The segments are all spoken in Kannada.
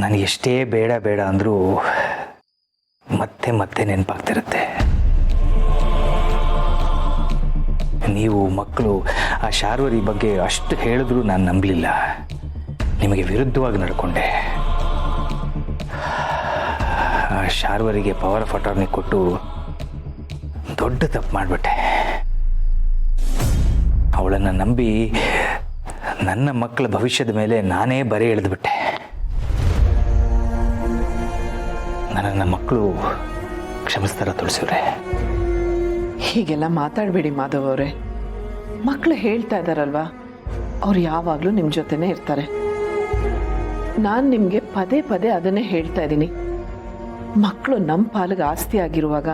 ನಾನು ಎಷ್ಟೇ ಬೇಡ ಬೇಡ ಅಂದರೂ ಮತ್ತೆ ಮತ್ತೆ ನೆನಪಾಗ್ತಿರುತ್ತೆ. ನೀವು ಮಕ್ಕಳು ಆ ಶಾರ್ವರಿ ಬಗ್ಗೆ ಅಷ್ಟು ಹೇಳಿದ್ರೂ ನಾನು ನಂಬಲಿಲ್ಲ. ನಿಮಗೆ ವಿರುದ್ಧವಾಗಿ ನಡ್ಕೊಂಡೆ. ಆ ಶಾರ್ವರಿಗೆ ಪವರ್ ಆಫ್ ಅಟಾರ್ನಿ ಕೊಟ್ಟು ದೊಡ್ಡ ತಪ್ಪು ಮಾಡಿಬಿಟ್ಟೆ. ಅವಳನ್ನು ನಂಬಿ ನನ್ನ ಮಕ್ಕಳ ಭವಿಷ್ಯದ ಮೇಲೆ ನಾನೇ ಬರೆ ಎಳೆದುಬಿಟ್ಟೆ. ನನ್ನ ಮಕ್ಕಳು ಕ್ಷಮಿಸ್ತಾರ ತುಳಸಿವ್ರೆ? ಹೀಗೆಲ್ಲ ಮಾತಾಡಬೇಡಿ ಮಾಧವ್ ಅವರೇ. ಮಕ್ಕಳು ಹೇಳ್ತಾ ಇದ್ದಾರಲ್ವಾ, ಅವ್ರು ಯಾವಾಗಲೂ ನಿಮ್ಮ ಜೊತೆನೇ ಇರ್ತಾರೆ. ನಾನು ನಿಮಗೆ ಪದೇ ಪದೇ ಅದನ್ನೇ ಹೇಳ್ತಾ ಇದ್ದೀನಿ. ಮಕ್ಕಳು ನಮ್ಮ ಪಾಲಿಗೆ ಆಸ್ತಿ ಆಗಿರುವಾಗ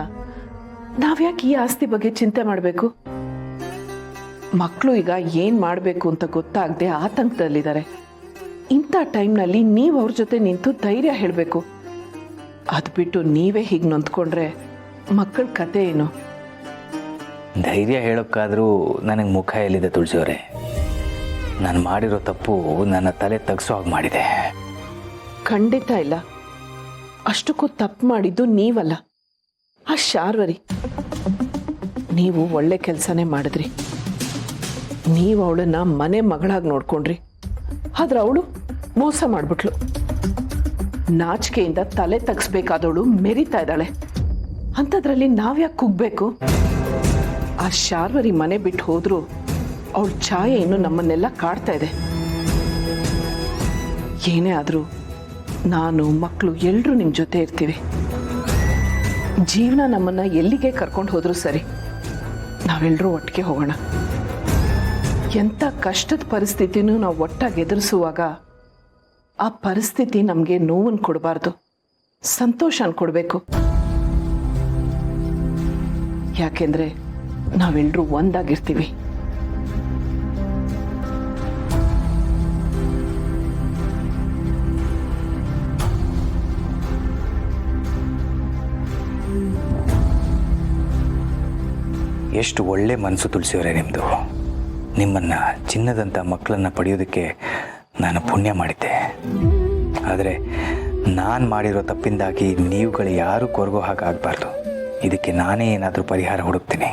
ನಾವ್ಯಾಕೆ ಈ ಆಸ್ತಿ ಬಗ್ಗೆ ಚಿಂತೆ ಮಾಡಬೇಕು? ಮಕ್ಕಳು ಈಗ ಏನು ಮಾಡಬೇಕು ಅಂತ ಗೊತ್ತಾಗದೆ ಆತಂಕದಲ್ಲಿದ್ದಾರೆ. ಇಂಥ ಟೈಮ್ನಲ್ಲಿ ನೀವು ಅವ್ರ ಜೊತೆ ನಿಂತು ಧೈರ್ಯ ಹೇಳಬೇಕು. ಅದು ಬಿಟ್ಟು ನೀವೇ ಹೀಗೆ ನೊಂದ್ಕೊಂಡ್ರೆ ಮಕ್ಕಳ ಕತೆ ಏನು? ಧೈರ್ಯ ಹೇಳೋಕ್ಕಾದರೂ ನನಗೆ ಮುಖ ಎಲ್ಲಿದೆ ತುಳಸಿಯವರೇ? ನಾನು ಮಾಡಿರೋ ತಪ್ಪು ನನ್ನ ತಲೆ ತಗ್ಸೋ ಹಾಗೆ ಮಾಡಿದೆ. ಖಂಡಿತ ಇಲ್ಲ. ಅಷ್ಟಕ್ಕೂ ತಪ್ಪು ಮಾಡಿದ್ದು ನೀವಲ್ಲ, ಆ ಶಾರ್ವರಿ. ನೀವು ಒಳ್ಳೆ ಕೆಲಸನೇ ಮಾಡಿದ್ರಿ. ನೀವು ಅವಳನ್ನ ಮನೆ ಮಗಳಾಗಿ ನೋಡ್ಕೊಂಡ್ರಿ. ಆದ್ರೆ ಅವಳು ಮೋಸ ಮಾಡಿಬಿಟ್ಲು. ನಾಚಿಕೆಯಿಂದ ತಲೆ ತಗ್ಸ್ಬೇಕಾದವಳು ಮೆರಿತಾ ಇದ್ದಾಳೆ. ಅಂಥದ್ರಲ್ಲಿ ನಾವ್ಯಾಕೆ ಕುಗ್ಬೇಕು? ಆ ಶಾರ್ವರಿ ಮನೆ ಬಿಟ್ಟು ಹೋದ್ರು ಅವಳ ಛಾಯೆ ಇನ್ನು ನಮ್ಮನ್ನೆಲ್ಲ ಕಾಡ್ತಾ ಇದೆ. ಏನೇ ಆದರೂ ನಾನು ಮಕ್ಕಳು ಎಲ್ಲರೂ ನಿಮ್ಮ ಜೊತೆ ಇರ್ತೀವಿ. ಜೀವನ ನಮ್ಮನ್ನ ಎಲ್ಲಿಗೆ ಕರ್ಕೊಂಡು ಹೋದ್ರು ಸರಿ, ನಾವೆಲ್ಲರೂ ಒಟ್ಟಿಗೆ ಹೋಗೋಣ. ಎಂಥ ಕಷ್ಟದ ಪರಿಸ್ಥಿತಿನೂ ನಾವು ಒಟ್ಟಾಗಿ ಎದುರಿಸುವಾಗ ಆ ಪರಿಸ್ಥಿತಿ ನಮಗೆ ನೋವನ್ನು ಕೊಡಬಾರ್ದು, ಸಂತೋಷನ ಕೊಡಬೇಕು. ಯಾಕೆಂದ್ರೆ ನಾವೆಲ್ಲರೂ ಒಂದಾಗಿರ್ತೀವಿ. ಎಷ್ಟು ಒಳ್ಳೆ ಮನಸ್ಸು ತುಳಸಿಯವರೇ ನಿಮ್ಮದು. ನಿಮ್ಮನ್ನು ಚಿನ್ನದಂಥ ಮಕ್ಕಳನ್ನು ಪಡೆಯೋದಕ್ಕೆ ನಾನು ಪುಣ್ಯ ಮಾಡಿದ್ದೆ. ಆದರೆ ನಾನು ಮಾಡಿರೋ ತಪ್ಪಿಂದಾಗಿ ನೀವುಗಳು ಯಾರೂ ಕೊರಗೋ ಹಾಗಾಗಬಾರ್ದು. ಇದಕ್ಕೆ ನಾನೇ ಏನಾದರೂ ಪರಿಹಾರ ಹುಡುಕ್ತೀನಿ.